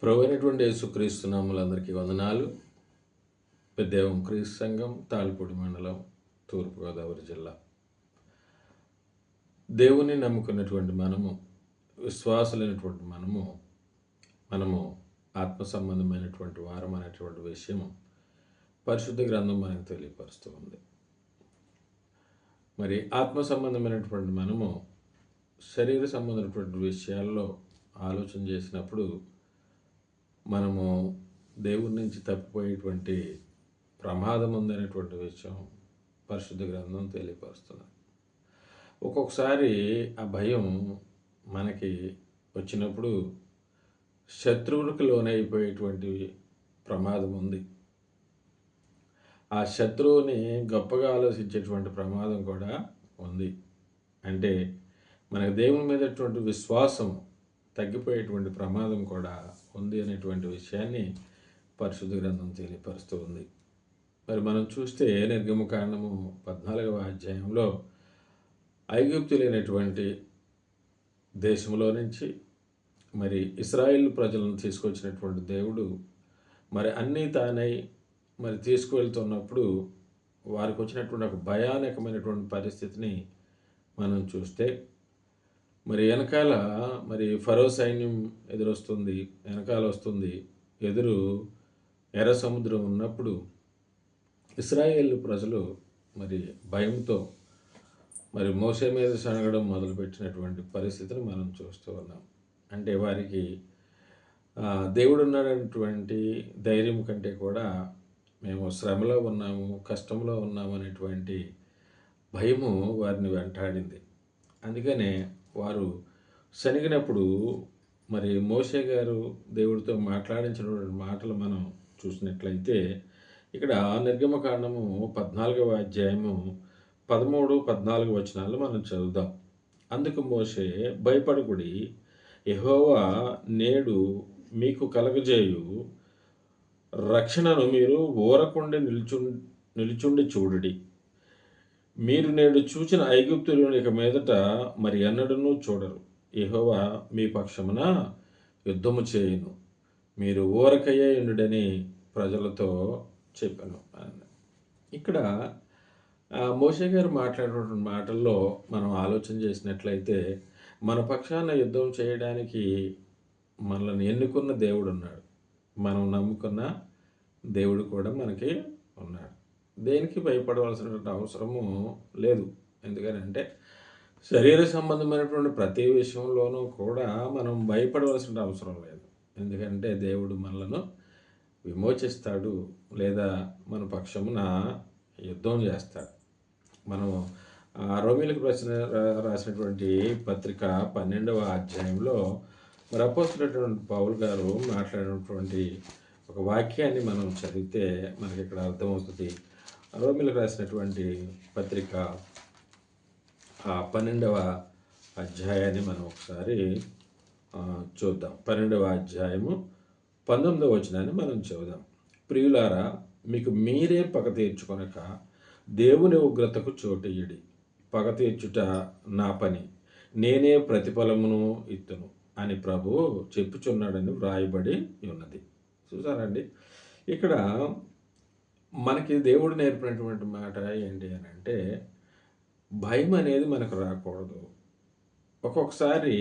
ప్రభువైనటువంటి యేసుక్రీస్తు నామములందరికీ వందనాలు. పెద్దేవం క్రీస్తు సంఘం, తాళ్ళపూడి మండలం, తూర్పుగోదావరి జిల్లా. దేవుని నమ్ముకున్నటువంటి విశ్వాసులైనటువంటి మనము ఆత్మ సంబంధమైనటువంటి వారం అనేటువంటి విషయం పరిశుద్ధ గ్రంథం మనకు తెలియపరుస్తూ ఉంది. మరి ఆత్మ సంబంధమైనటువంటి మనము శరీర సంబంధమైనటువంటి విషయాల్లో ఆలోచన చేసినప్పుడు మనము దేవుడి నుంచి తప్పిపోయేటువంటి ప్రమాదం ఉందనేటువంటి విషయం పరిశుద్ధ గ్రంథం తెలియపరుస్తుంది. ఒక్కొక్కసారి ఆ భయం మనకి వచ్చినప్పుడు శత్రువులకు లోనైపోయేటువంటి ప్రమాదం ఉంది. ఆ శత్రువుని గొప్పగా ఆలోచించేటువంటి ప్రమాదం కూడా ఉంది. అంటే మనకు దేవుని మీదటువంటి విశ్వాసం తగ్గిపోయేటువంటి ప్రమాదం కూడా ఉంది అనేటువంటి విషయాన్ని పరిశుద్ధ గ్రంథం తెలియపరుస్తూ ఉంది. మరి మనం చూస్తే నిర్గమకాండము 14వ అధ్యాయంలో ఐగుప్తులైనటువంటి దేశంలో నుంచి మరి ఇశ్రాయేలు ప్రజలను తీసుకొచ్చినటువంటి దేవుడు మరి అన్నీ తానై మరి తీసుకువెళ్తున్నప్పుడు వారికి వచ్చినటువంటి ఒక భయానకమైనటువంటి పరిస్థితిని మనం చూస్తే మరి వెనకాల మరి ఫరో సైన్యం ఎదురొస్తుంది, వెనకాల వస్తుంది. ఎదురు ఎర్ర సముద్రం ఉన్నప్పుడు ఇశ్రాయేలు ప్రజలు మరి భయంతో మరి మోషే మీద సనగడం మొదలుపెట్టినటువంటి పరిస్థితిని మనం చూస్తూ ఉన్నాం. అంటే వారికి దేవుడు ఉన్నాడనేటువంటి ధైర్యం కంటే కూడా మేము శ్రమలో ఉన్నాము, కష్టంలో ఉన్నాము అనేటువంటి భయము వారిని వెంటాడింది. అందుకనే వారు శనిగినప్పుడు మరి మోషే గారు దేవుడితో మాట్లాడించినటువంటి మాటలు మనం చూసినట్లయితే ఇక్కడ నిర్గమకాండము 14వ అధ్యాయము 13-14 వచనాలు మనం చదువుదాం. అందుకు మోషే, భయపడకుడి, యెహోవా నేడు మీకు కలగజేయు రక్షణను మీరు ఊరకుండి నిలుచుండి చూడుడి. మీరు నేడు చూచిన ఐగుప్తులను ఇక మీదట మరి ఎన్నడూ చూడరు. యెహోవా మీ పక్షమున యుద్ధము చేయును, మీరు ఊరకయ్యే ఉండుడని ప్రజలతో చెప్పాను. ఇక్కడ మోషే గారు మాట్లాడినటువంటి మాటల్లో మనం ఆలోచన చేసినట్లయితే మన పక్షాన యుద్ధం చేయడానికి మనల్ని ఎన్నుకున్న దేవుడు ఉన్నాడు, మనం నమ్ముకున్న దేవుడు కూడా మనకి ఉన్నాడు. దేనికి భయపడవలసినటువంటి అవసరము లేదు. ఎందుకనంటే శరీర సంబంధమైనటువంటి ప్రతి విషయంలోనూ కూడా మనం భయపడవలసిన అవసరం లేదు. ఎందుకంటే దేవుడు మనలను విమోచిస్తాడు, లేదా మన పక్షమున యుద్ధం చేస్తాడు. మనం రోమీయులకు రాసినటువంటి పత్రిక 12వ అధ్యాయంలో మరి అపోస్తలుడైనటువంటి పౌలు గారు మాట్లాడినటువంటి ఒక వాక్యాన్ని మనం చదివితే మనకి ఇక్కడ అర్థమవుతుంది. రోమీయులకు రాసినటువంటి పత్రిక 12వ అధ్యాయాన్ని మనం ఒకసారి చూద్దాం. 12వ అధ్యాయము 19వ వచనాన్ని మనం చదువుదాం. ప్రియులారా, మీకు మీరే పగ తీర్చుకొనక దేవుని ఉగ్రతకు చోటియ్యుడి. పగ తీర్చుట నా పని, నేనే ప్రతిఫలమును ఇత్తును అని ప్రభువు చెప్పుచున్నాడని వ్రాయబడి ఉన్నది. చూసారండి, ఇక్కడ మనకి దేవుడు నేర్పినటువంటి మాట ఏంటి అని అంటే భయం అనేది మనకు రాకూడదు. ఒక్కొక్కసారి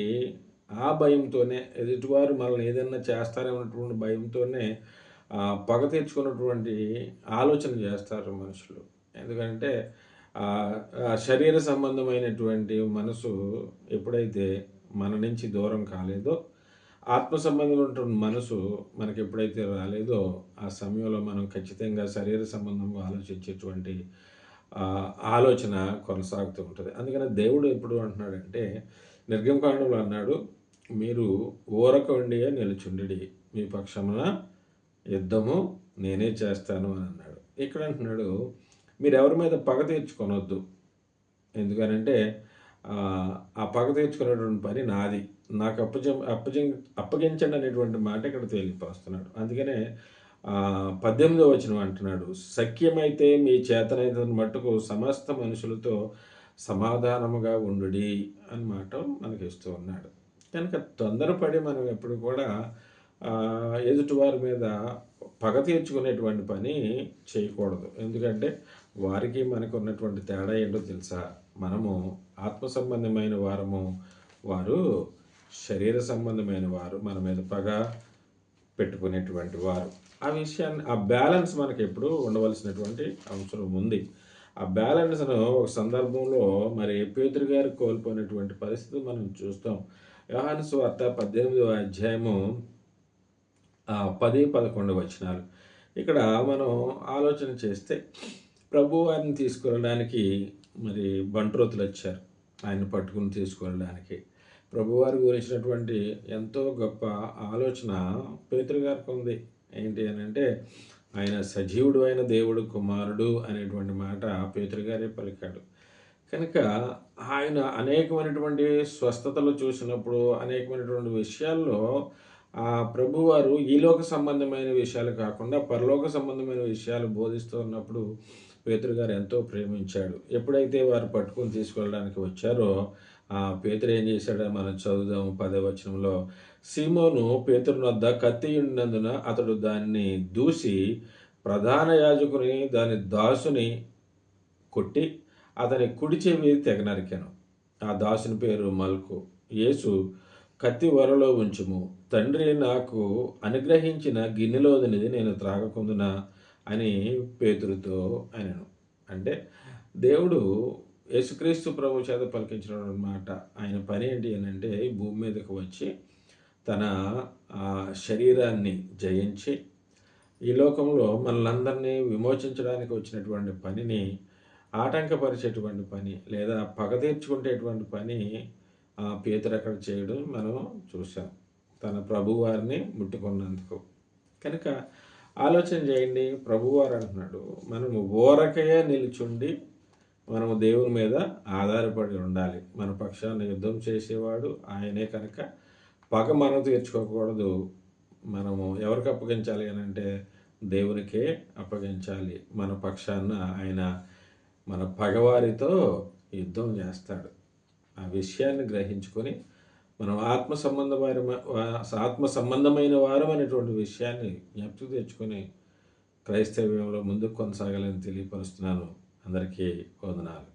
ఆ భయంతోనే ఎదుటివారు మనల్ని ఏదైనా చేస్తారనేటువంటి భయంతోనే పగ తీర్చుకున్నటువంటి ఆలోచన చేస్తారు మనుషులు. ఎందుకంటే శరీర సంబంధమైనటువంటి మనసు ఎప్పుడైతే మన నుంచి దూరం కాలేదో, ఆత్మ సంబంధమైనటువంటి మనసు మనకి ఎప్పుడైతే రాలేదో ఆ సమయంలో మనం ఖచ్చితంగా శరీర సంబంధంగా ఆలోచించేటువంటి ఆలోచన కొనసాగుతూ ఉంటుంది. అందుకని దేవుడు ఎప్పుడు అంటున్నాడంటే నిర్గమకాండంలో అన్నాడు, మీరు ఊరకండి నిలుచుండి, మీ పక్షమున యుద్ధము నేనే చేస్తాను అని అన్నాడు. ఇక్కడ అంటున్నాడు, మీరు ఎవరి మీద పగ తీర్చుకొనొద్దు. ఎందుకనంటే ఆ పగ తీర్చుకునేటువంటి పని నాది, నాకు అప్పగించండి అనేటువంటి మాట ఇక్కడ తెలియపరుస్తున్నాడు. అందుకనే 18వ వచనం అంటున్నాడు, సఖ్యమైతే మీ చేతనైతే మట్టుకు సమస్త మనుషులతో సమాధానముగా ఉండుడి అని మాట మనకి ఇస్తూ ఉన్నాడు. కనుక తొందరపడి మనం ఎప్పుడు కూడా ఎదుటివారి మీద పగ తీర్చుకునేటువంటి పని చేయకూడదు. ఎందుకంటే వారికి మనకు ఉన్నటువంటి తేడా ఏంటో తెలుసా? మనము ఆత్మ సంబంధమైన వారము, వారు శరీర సంబంధమైన వారు. మన మీద పగ పెట్టుకునేటువంటి వారు. ఆ విషయాన్ని, ఆ బ్యాలెన్స్ మనకి ఎప్పుడు ఉండవలసినటువంటి అవసరం ఉంది. ఆ బ్యాలెన్స్ను ఒక సందర్భంలో మరి పేతురు గారు కోల్పోయినటువంటి పరిస్థితి మనం చూస్తాం. యోహాను సువార్త 18వ అధ్యాయము 10, 11 వచనాలు. ఇక్కడ మనం ఆలోచన చేస్తే ప్రభువారిని తీసుకెళ్ళడానికి మరి బంట్రోతులు వచ్చారు, ఆయన్ని పట్టుకుని తీసుకెళ్ళడానికి. ప్రభువారి గురించినటువంటి ఎంతో గొప్ప ఆలోచన పేతురు గారికి ఉంది. ఏంటి అని అంటే, ఆయన సజీవుడు అయిన దేవుడు కుమారుడు అనేటువంటి మాట పేతురు గారే పలికాడు. కనుక ఆయన అనేకమైనటువంటి స్వస్థతలు చూసినప్పుడు, అనేకమైనటువంటి విషయాల్లో ఆ ప్రభువారు ఈలోక సంబంధమైన విషయాలు కాకుండా పరలోక సంబంధమైన విషయాలు బోధిస్తూ ఉన్నప్పుడు పేతురు గారు ఎంతో ప్రేమించాడు. ఎప్పుడైతే వారు పట్టుకుని తీసుకెళ్ళడానికి వచ్చారో పేతురు ఏం చేశాడో మనం చదువుదాము. 10వ వచనంలో, సీమోను పేతురు వద్ద కత్తి ఉన్నందున అతడు దాన్ని దూసి ప్రధాన యాజకుని దాని దాసుని కొట్టి అతని కుడి చెవి తెగ నరికెను. ఆ దాసుని పేరు మల్కు. యేసు, కత్తి వరలో ఉంచుము, తండ్రి నాకు అనుగ్రహించిన గిన్నెలోదినిది నేను త్రాగకుందునా అని పేతురుతో అనెను. అంటే దేవుడు యేసుక్రీస్తు ప్రభు చేత పలికించిన మాట, ఆయన పని ఏంటి అని అంటే, ఈ భూమి మీదకు వచ్చి తన శరీరాన్ని జయించి ఈ లోకంలో మనలందరినీ విమోచించడానికి వచ్చినటువంటి పనిని ఆటంకపరిచేటువంటి పని, లేదా పగ తీర్చుకునేటువంటి పని పేతురు అక్కడ చేయడం మనం చూసాం, తన ప్రభువారిని ముట్టుకున్నందుకు. కనుక ఆలోచన చేయండి. ప్రభువారు అంటున్నాడు, మనము ఓరకయే నిలుచుండి మనము దేవుని మీద ఆధారపడి ఉండాలి. మన పక్షాన్ని యుద్ధం చేసేవాడు ఆయనే. కనుక పగ మనం తీర్చుకోకూడదు. మనము ఎవరికి అప్పగించాలి అని అంటే దేవునికే అప్పగించాలి. మన పక్షాన ఆయన మన పగవారితో యుద్ధం చేస్తాడు. ఆ విషయాన్ని గ్రహించుకొని మనం ఆత్మ సంబంధమైన వారం అనేటువంటి విషయాన్ని జ్ఞప్తికి తెచ్చుకొని క్రైస్తవ్యంలో ముందుకు కొనసాగాలని తెలియపరుస్తున్నాను. అందరికీ వందనాలు.